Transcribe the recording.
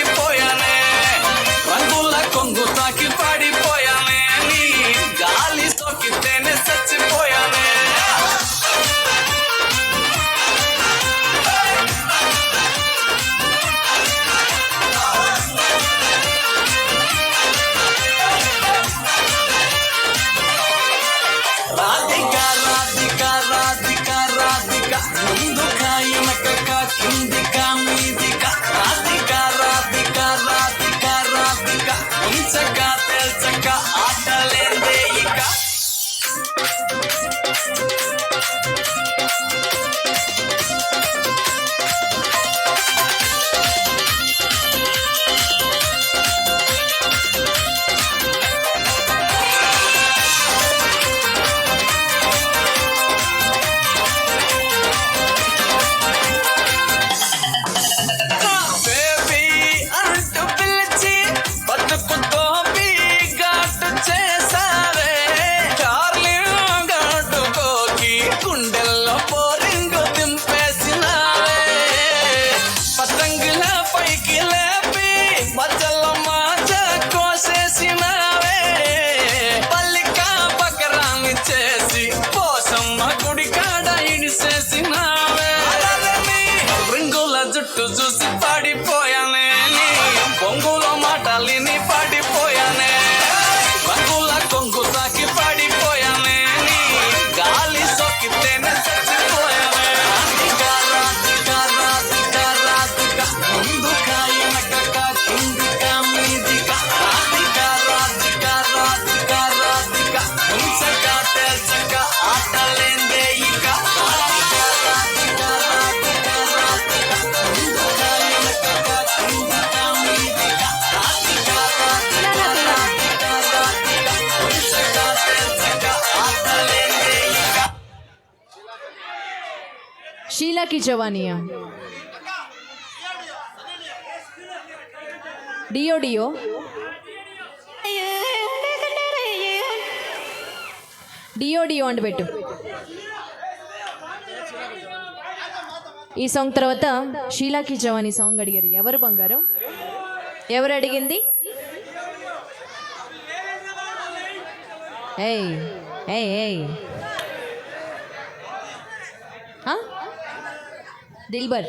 పాడిపోయానే రంగుల కొంగు తాకి పాడిపోయానే నీ గాలి సోకితేనే చచ్చిపోయానే రాధిక రాధిక రాధిక రాధిక ముందుక వెనకక కిందిక మీదిక రాధిక రాధిక రాధిక రాధిక ఉంచక తెల్చక ఆటలేందే ఇక బేబీ అంటూ పిలిచి బతుకుతో ఘాటు చేసావే డార్లింగ్ గాటుకోకి గుండెల్లో బోరింగ్ దింపేసినావే పతంగుల పైకి లేపి మధ్యలో మాజ కోసేసినావే పల్లిక బకరాన్ని చేసి పోసమ్మ గుడి కాడ ఇడిసేసినావే రింగుల జుట్టు చూసి పాడిపోయానే నీ కొంగుల మాటలిని పాడిపోయానే రంగుల కొంగు తాకి పాడిపోయానే నీ గాలి సోకితేనే చచ్చిపోయానే రాధిక రాధిక రాధిక రాధిక ముందుక వెనకక కిందిక మీదిక రాధిక రాధిక రాధిక రాధిక ఉంచక తెల్చక ఆటలేందే ఇక రాధిక రాధిక రాధిక రాధిక ముందుక వెనకక కిందిక మీదిక రాధిక రాధిక రాధిక రాధిక ఉంచక తెల్చక ఆటలేందే ఇక शीला की जवानियाँ डियो डियो డియో డియో అని పెట్టు. ఈ సాంగ్ తర్వాత షీలాకి జవానీ సాంగ్ అడిగారు. ఎవరు బంగారం? ఎవరు అడిగింది? ఏయ్ ఏయ్ ఏయ్ దిల్బర్